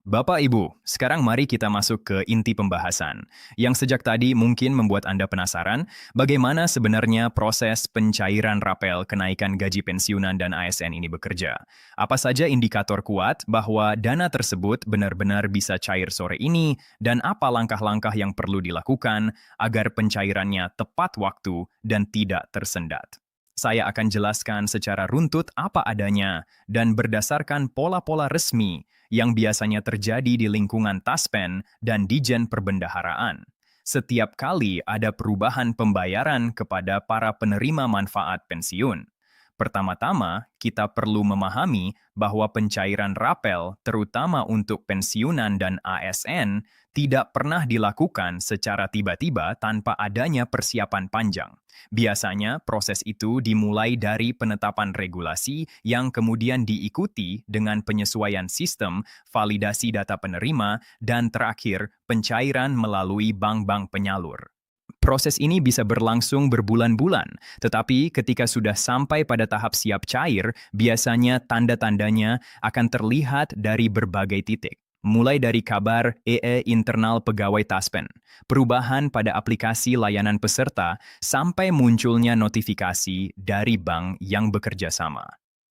Bapak Ibu, sekarang mari kita masuk ke inti pembahasan. Yang sejak tadi mungkin membuat Anda penasaran, bagaimana sebenarnya proses pencairan rapel kenaikan gaji pensiunan dan ASN ini bekerja. Apa saja indikator kuat bahwa dana tersebut benar-benar bisa cair sore ini, dan apa langkah-langkah yang perlu dilakukan agar pencairannya tepat waktu dan tidak tersendat. Saya akan jelaskan secara runtut apa adanya dan berdasarkan pola-pola resmi yang biasanya terjadi di lingkungan Taspen dan Dijen Perbendaharaan. Setiap kali ada perubahan pembayaran kepada para penerima manfaat pensiun. Pertama-tama, kita perlu memahami bahwa pencairan rapel, terutama untuk pensiunan dan ASN, tidak pernah dilakukan secara tiba-tiba tanpa adanya persiapan panjang. Biasanya, proses itu dimulai dari penetapan regulasi yang kemudian diikuti dengan penyesuaian sistem, validasi data penerima, dan terakhir, pencairan melalui bank-bank penyalur. Proses ini bisa berlangsung berbulan-bulan, tetapi ketika sudah sampai pada tahap siap cair, biasanya tanda-tandanya akan terlihat dari berbagai titik. Mulai dari kabar internal pegawai Taspen, perubahan pada aplikasi layanan peserta, sampai munculnya notifikasi dari bank yang bekerja sama.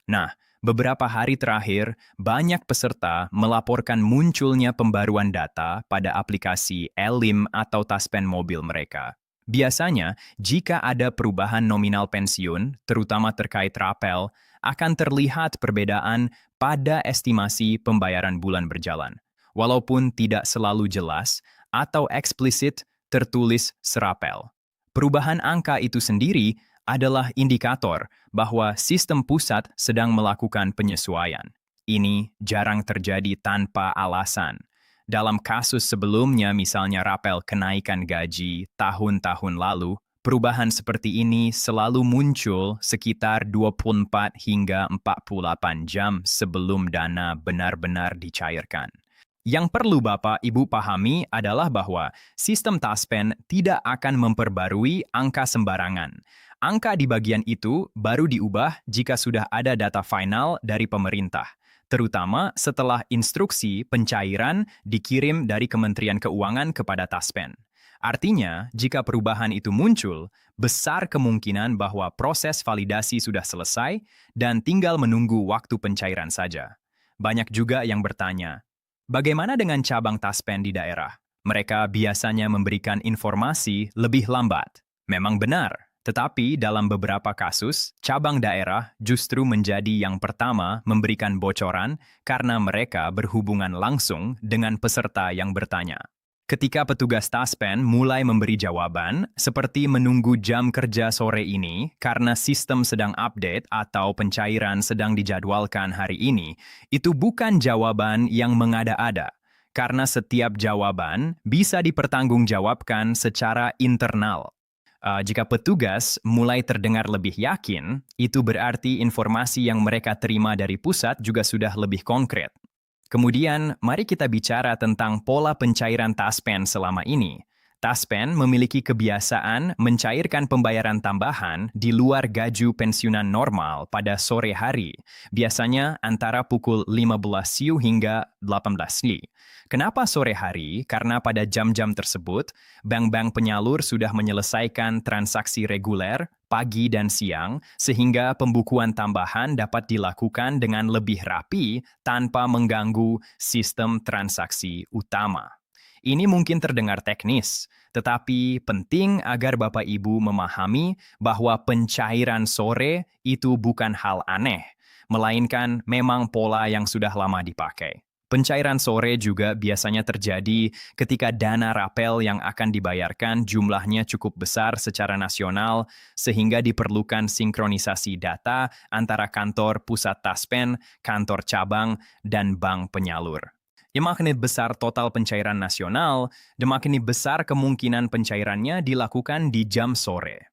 Nah, beberapa hari terakhir, banyak peserta melaporkan munculnya pembaruan data pada aplikasi Elim atau Taspen mobil mereka. Biasanya, jika ada perubahan nominal pensiun, terutama terkait rapel, akan terlihat perbedaan pada estimasi pembayaran bulan berjalan, walaupun tidak selalu jelas atau eksplisit tertulis serapel. Perubahan angka itu sendiri adalah indikator bahwa sistem pusat sedang melakukan penyesuaian. Ini jarang terjadi tanpa alasan. Dalam kasus sebelumnya, misalnya rapel kenaikan gaji tahun-tahun lalu, perubahan seperti ini selalu muncul sekitar 24 hingga 48 jam sebelum dana benar-benar dicairkan. Yang perlu Bapak Ibu pahami adalah bahwa sistem Taspen tidak akan memperbarui angka sembarangan. Angka di bagian itu baru diubah jika sudah ada data final dari pemerintah, terutama setelah instruksi pencairan dikirim dari Kementerian Keuangan kepada Taspen. Artinya, jika perubahan itu muncul, besar kemungkinan bahwa proses validasi sudah selesai dan tinggal menunggu waktu pencairan saja. Banyak juga yang bertanya, bagaimana dengan cabang Taspen di daerah? Mereka biasanya memberikan informasi lebih lambat. Memang benar, tetapi dalam beberapa kasus, cabang daerah justru menjadi yang pertama memberikan bocoran karena mereka berhubungan langsung dengan peserta yang bertanya. Ketika petugas Taspen mulai memberi jawaban, seperti menunggu jam kerja sore ini karena sistem sedang update atau pencairan sedang dijadwalkan hari ini, itu bukan jawaban yang mengada-ada, karena setiap jawaban bisa dipertanggungjawabkan secara internal. Jika petugas mulai terdengar lebih yakin, itu berarti informasi yang mereka terima dari pusat juga sudah lebih konkret. Kemudian, mari kita bicara tentang pola pencairan Taspen selama ini. Taspen memiliki kebiasaan mencairkan pembayaran tambahan di luar gaji pensiunan normal pada sore hari, biasanya antara pukul 15 siu hingga 18 li. Kenapa sore hari? Karena pada jam-jam tersebut, bank-bank penyalur sudah menyelesaikan transaksi reguler pagi dan siang, sehingga pembukuan tambahan dapat dilakukan dengan lebih rapi tanpa mengganggu sistem transaksi utama. Ini mungkin terdengar teknis, tetapi penting agar Bapak Ibu memahami bahwa pencairan sore itu bukan hal aneh, melainkan memang pola yang sudah lama dipakai. Pencairan sore juga biasanya terjadi ketika dana rapel yang akan dibayarkan jumlahnya cukup besar secara nasional, sehingga diperlukan sinkronisasi data antara kantor pusat Taspen, kantor cabang, dan bank penyalur. Semakin besar total pencairan nasional, semakin besar kemungkinan pencairannya dilakukan di jam sore.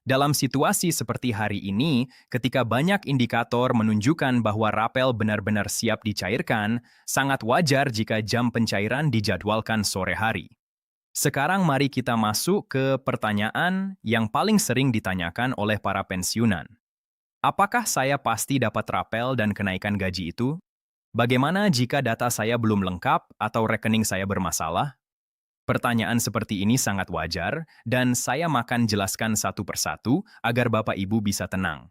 Dalam situasi seperti hari ini, ketika banyak indikator menunjukkan bahwa rapel benar-benar siap dicairkan, sangat wajar jika jam pencairan dijadwalkan sore hari. Sekarang mari kita masuk ke pertanyaan yang paling sering ditanyakan oleh para pensiunan. Apakah saya pasti dapat rapel dan kenaikan gaji itu? Bagaimana jika data saya belum lengkap atau rekening saya bermasalah? Pertanyaan seperti ini sangat wajar, dan saya makan jelaskan satu persatu agar Bapak Ibu bisa tenang.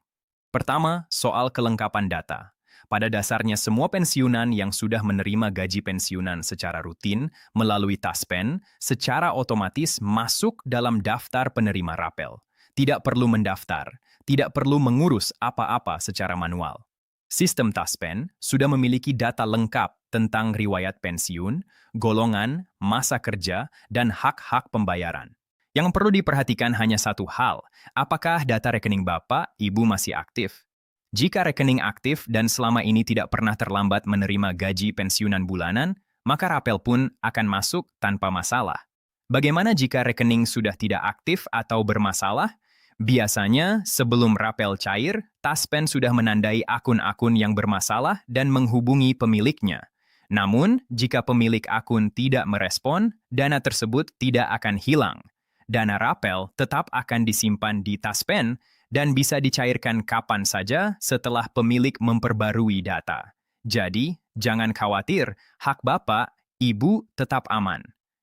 Pertama, soal kelengkapan data. Pada dasarnya semua pensiunan yang sudah menerima gaji pensiunan secara rutin melalui Taspen secara otomatis masuk dalam daftar penerima rapel. Tidak perlu mendaftar, tidak perlu mengurus apa-apa secara manual. Sistem Taspen sudah memiliki data lengkap tentang riwayat pensiun, golongan, masa kerja, dan hak-hak pembayaran. Yang perlu diperhatikan hanya satu hal, apakah data rekening Bapak, Ibu masih aktif? Jika rekening aktif dan selama ini tidak pernah terlambat menerima gaji pensiunan bulanan, maka rapel pun akan masuk tanpa masalah. Bagaimana jika rekening sudah tidak aktif atau bermasalah? Biasanya, sebelum rapel cair, Taspen sudah menandai akun-akun yang bermasalah dan menghubungi pemiliknya. Namun, jika pemilik akun tidak merespon, dana tersebut tidak akan hilang. Dana rapel tetap akan disimpan di Taspen dan bisa dicairkan kapan saja setelah pemilik memperbarui data. Jadi, jangan khawatir, hak Bapak, Ibu tetap aman.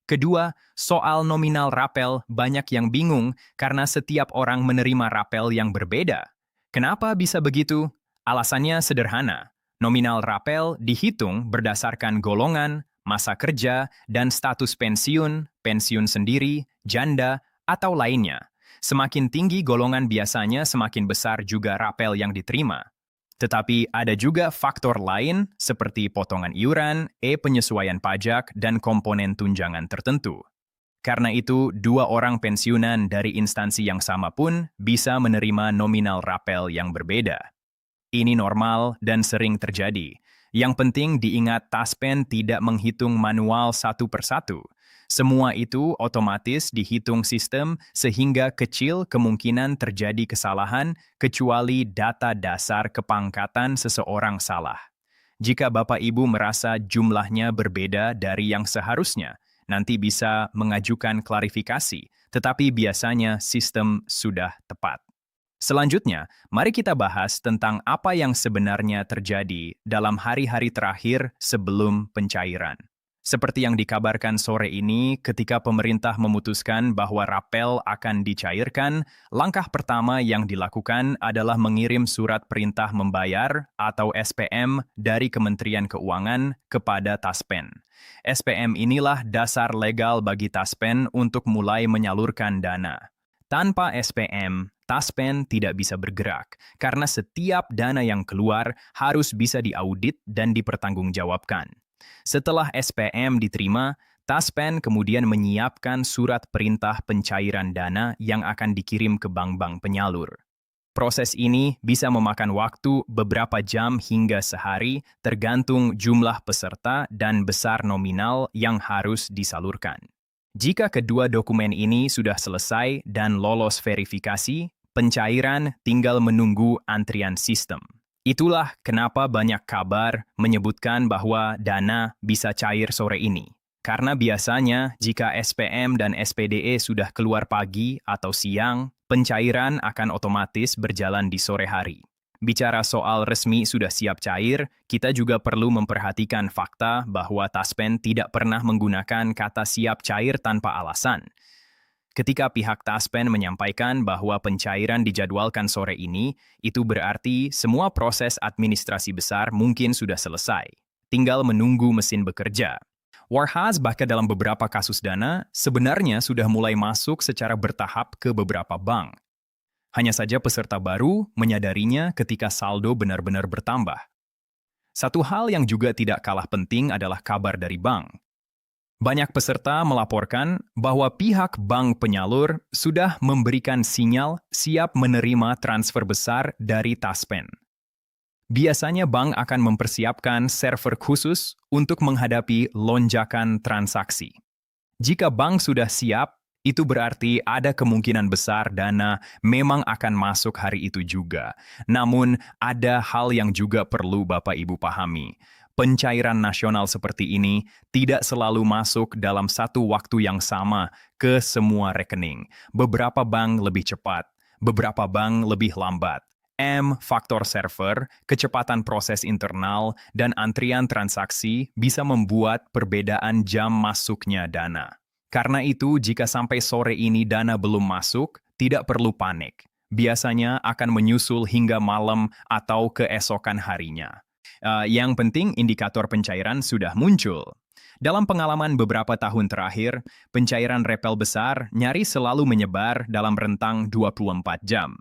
Kedua, soal nominal rapel banyak yang bingung karena setiap orang menerima rapel yang berbeda. Kenapa bisa begitu? Alasannya sederhana. Nominal rapel dihitung berdasarkan golongan, masa kerja, dan status pensiun, pensiun sendiri, janda, atau lainnya. Semakin tinggi golongan biasanya semakin besar juga rapel yang diterima. Tetapi ada juga faktor lain seperti potongan iuran, penyesuaian pajak, dan komponen tunjangan tertentu. Karena itu, dua orang pensiunan dari instansi yang sama pun bisa menerima nominal rapel yang berbeda. Ini normal dan sering terjadi. Yang penting diingat Taspen tidak menghitung manual satu persatu. Semua itu otomatis dihitung sistem sehingga kecil kemungkinan terjadi kesalahan kecuali data dasar kepangkatan seseorang salah. Jika Bapak Ibu merasa jumlahnya berbeda dari yang seharusnya, nanti bisa mengajukan klarifikasi, tetapi biasanya sistem sudah tepat. Selanjutnya, mari kita bahas tentang apa yang sebenarnya terjadi dalam hari-hari terakhir sebelum pencairan. Seperti yang dikabarkan sore ini, ketika pemerintah memutuskan bahwa rapel akan dicairkan, langkah pertama yang dilakukan adalah mengirim surat perintah membayar atau SPM dari Kementerian Keuangan kepada Taspen. SPM inilah dasar legal bagi Taspen untuk mulai menyalurkan dana. Tanpa SPM, Taspen tidak bisa bergerak karena setiap dana yang keluar harus bisa diaudit dan dipertanggungjawabkan. Setelah SPM diterima, Taspen kemudian menyiapkan surat perintah pencairan dana yang akan dikirim ke bank-bank penyalur. Proses ini bisa memakan waktu beberapa jam hingga sehari tergantung jumlah peserta dan besar nominal yang harus disalurkan. Jika kedua dokumen ini sudah selesai dan lolos verifikasi, pencairan tinggal menunggu antrian sistem. Itulah kenapa banyak kabar menyebutkan bahwa dana bisa cair sore ini. Karena biasanya jika SPM dan SPDE sudah keluar pagi atau siang, pencairan akan otomatis berjalan di sore hari. Bicara soal resmi sudah siap cair, kita juga perlu memperhatikan fakta bahwa Taspen tidak pernah menggunakan kata siap cair tanpa alasan. Ketika pihak Taspen menyampaikan bahwa pencairan dijadwalkan sore ini, itu berarti semua proses administrasi besar mungkin sudah selesai. Tinggal menunggu mesin bekerja. Warhas bahkan dalam beberapa kasus dana sebenarnya sudah mulai masuk secara bertahap ke beberapa bank. Hanya saja peserta baru menyadarinya ketika saldo benar-benar bertambah. Satu hal yang juga tidak kalah penting adalah kabar dari bank. Banyak peserta melaporkan bahwa pihak bank penyalur sudah memberikan sinyal siap menerima transfer besar dari Taspen. Biasanya bank akan mempersiapkan server khusus untuk menghadapi lonjakan transaksi. Jika bank sudah siap, itu berarti ada kemungkinan besar dana memang akan masuk hari itu juga. Namun, ada hal yang juga perlu Bapak Ibu pahami. Pencairan nasional seperti ini tidak selalu masuk dalam satu waktu yang sama ke semua rekening. Beberapa bank lebih cepat, beberapa bank lebih lambat. Faktor server, kecepatan proses internal, dan antrian transaksi bisa membuat perbedaan jam masuknya dana. Karena itu, jika sampai sore ini dana belum masuk, tidak perlu panik. Biasanya akan menyusul hingga malam atau keesokan harinya. Yang penting indikator pencairan sudah muncul. Dalam pengalaman beberapa tahun terakhir, pencairan repel besar nyaris selalu menyebar dalam rentang 24 jam.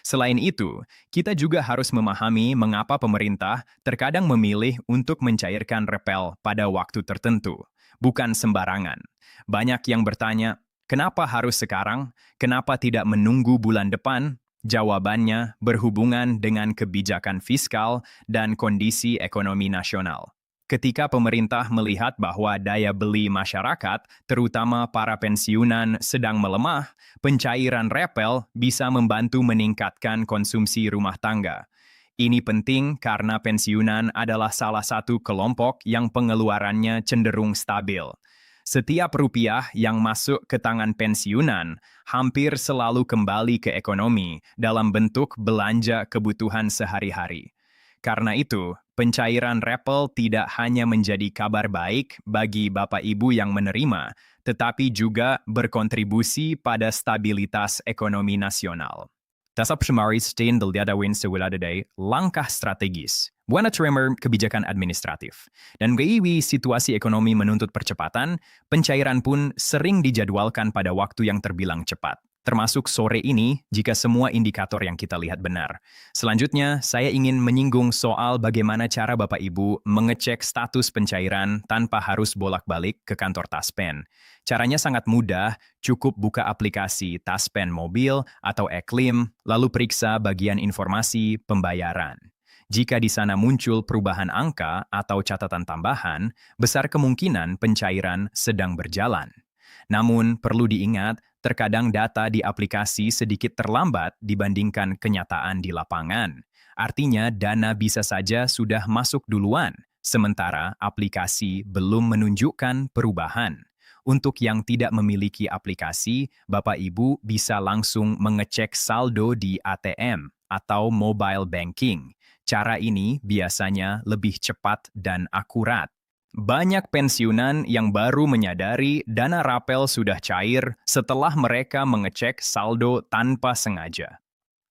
Selain itu, kita juga harus memahami mengapa pemerintah terkadang memilih untuk mencairkan repel pada waktu tertentu, bukan sembarangan. Banyak yang bertanya, kenapa harus sekarang? Kenapa tidak menunggu bulan depan? Jawabannya berhubungan dengan kebijakan fiskal dan kondisi ekonomi nasional. Ketika pemerintah melihat bahwa daya beli masyarakat, terutama para pensiunan, sedang melemah, pencairan repel bisa membantu meningkatkan konsumsi rumah tangga. Ini penting karena pensiunan adalah salah satu kelompok yang pengeluarannya cenderung stabil. Setiap rupiah yang masuk ke tangan pensiunan hampir selalu kembali ke ekonomi dalam bentuk belanja kebutuhan sehari-hari. Karena itu, pencairan repel tidak hanya menjadi kabar baik bagi Bapak Ibu yang menerima, tetapi juga berkontribusi pada stabilitas ekonomi nasional. Dasar Pemaris Stain Deliadawin Sewiladaday, langkah strategis. Buana Tremor kebijakan administratif. Dan gaiwi situasi ekonomi menuntut percepatan, pencairan pun sering dijadwalkan pada waktu yang terbilang cepat. Termasuk sore ini jika semua indikator yang kita lihat benar. Selanjutnya, saya ingin menyinggung soal bagaimana cara Bapak Ibu mengecek status pencairan tanpa harus bolak-balik ke kantor Taspen. Caranya sangat mudah, cukup buka aplikasi Taspen Mobil atau Eklim, lalu periksa bagian informasi pembayaran. Jika di sana muncul perubahan angka atau catatan tambahan, besar kemungkinan pencairan sedang berjalan. Namun, perlu diingat, terkadang data di aplikasi sedikit terlambat dibandingkan kenyataan di lapangan. Artinya, dana bisa saja sudah masuk duluan, sementara aplikasi belum menunjukkan perubahan. Untuk yang tidak memiliki aplikasi, Bapak Ibu bisa langsung mengecek saldo di ATM atau mobile banking. Cara ini biasanya lebih cepat dan akurat. Banyak pensiunan yang baru menyadari dana rapel sudah cair setelah mereka mengecek saldo tanpa sengaja.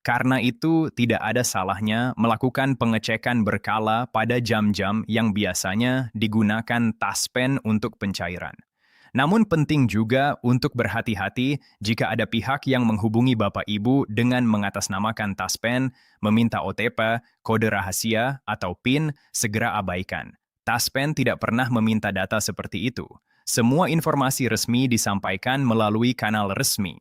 Karena itu, tidak ada salahnya melakukan pengecekan berkala pada jam-jam yang biasanya digunakan Taspen untuk pencairan. Namun penting juga untuk berhati-hati jika ada pihak yang menghubungi Bapak Ibu dengan mengatasnamakan Taspen, meminta OTP, kode rahasia, atau PIN, segera abaikan. Taspen tidak pernah meminta data seperti itu. Semua informasi resmi disampaikan melalui kanal resmi.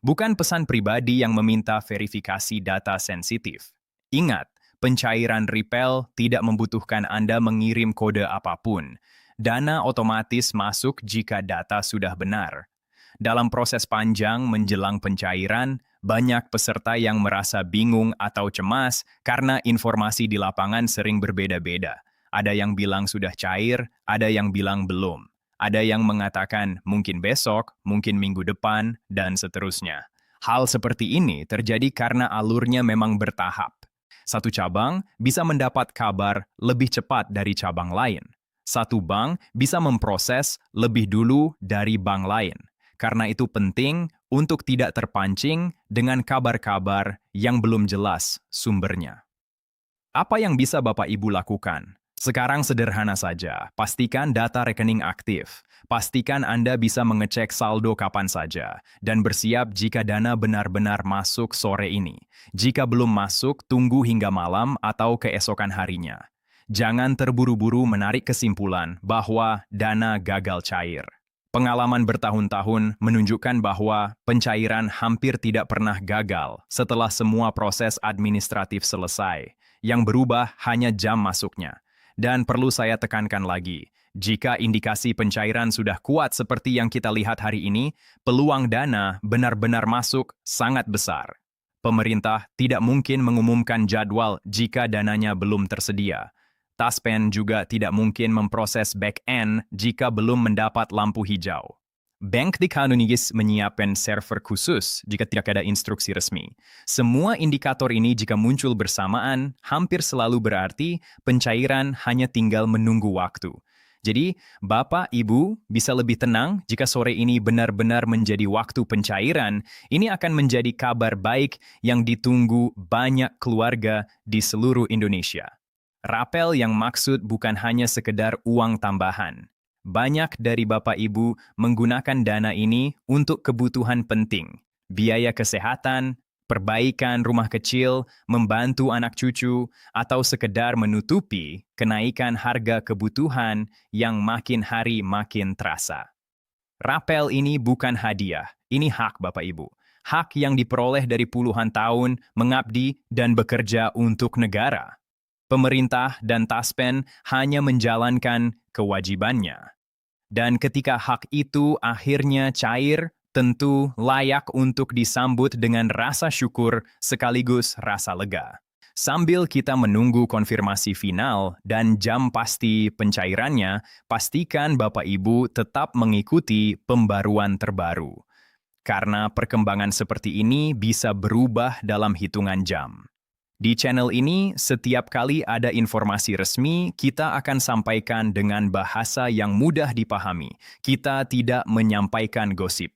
Bukan pesan pribadi yang meminta verifikasi data sensitif. Ingat, pencairan repel tidak membutuhkan Anda mengirim kode apapun. Dana otomatis masuk jika data sudah benar. Dalam proses panjang menjelang pencairan, banyak peserta yang merasa bingung atau cemas karena informasi di lapangan sering berbeda-beda. Ada yang bilang sudah cair, ada yang bilang belum. Ada yang mengatakan mungkin besok, mungkin minggu depan, dan seterusnya. Hal seperti ini terjadi karena alurnya memang bertahap. Satu cabang bisa mendapat kabar lebih cepat dari cabang lain. Satu bank bisa memproses lebih dulu dari bank lain. Karena itu penting untuk tidak terpancing dengan kabar-kabar yang belum jelas sumbernya. Apa yang bisa Bapak Ibu lakukan? Sekarang sederhana saja, pastikan data rekening aktif. Pastikan Anda bisa mengecek saldo kapan saja, dan bersiap jika dana benar-benar masuk sore ini. Jika belum masuk, tunggu hingga malam atau keesokan harinya. Jangan terburu-buru menarik kesimpulan bahwa dana gagal cair. Pengalaman bertahun-tahun menunjukkan bahwa pencairan hampir tidak pernah gagal setelah semua proses administratif selesai. Yang berubah hanya jam masuknya. Dan perlu saya tekankan lagi, jika indikasi pencairan sudah kuat seperti yang kita lihat hari ini, peluang dana benar-benar masuk sangat besar. Pemerintah tidak mungkin mengumumkan jadwal jika dananya belum tersedia. Taspen juga tidak mungkin memproses back-end jika belum mendapat lampu hijau. Bank di Kanunigis menyiapkan server khusus jika tidak ada instruksi resmi. Semua indikator ini jika muncul bersamaan, hampir selalu berarti pencairan hanya tinggal menunggu waktu. Jadi, Bapak, Ibu bisa lebih tenang jika sore ini benar-benar menjadi waktu pencairan. Ini akan menjadi kabar baik yang ditunggu banyak keluarga di seluruh Indonesia. Rapel yang maksud bukan hanya sekedar uang tambahan. Banyak dari Bapak Ibu menggunakan dana ini untuk kebutuhan penting, biaya kesehatan, perbaikan rumah kecil, membantu anak cucu, atau sekedar menutupi kenaikan harga kebutuhan yang makin hari makin terasa. Rapel ini bukan hadiah, ini hak Bapak Ibu. Hak yang diperoleh dari puluhan tahun mengabdi dan bekerja untuk negara. Pemerintah dan Taspen hanya menjalankan kewajibannya. Dan ketika hak itu akhirnya cair, tentu layak untuk disambut dengan rasa syukur sekaligus rasa lega. Sambil kita menunggu konfirmasi final dan jam pasti pencairannya, pastikan Bapak Ibu tetap mengikuti pembaruan terbaru. Karena perkembangan seperti ini bisa berubah dalam hitungan jam. Di channel ini, setiap kali ada informasi resmi, kita akan sampaikan dengan bahasa yang mudah dipahami. Kita tidak menyampaikan gosip.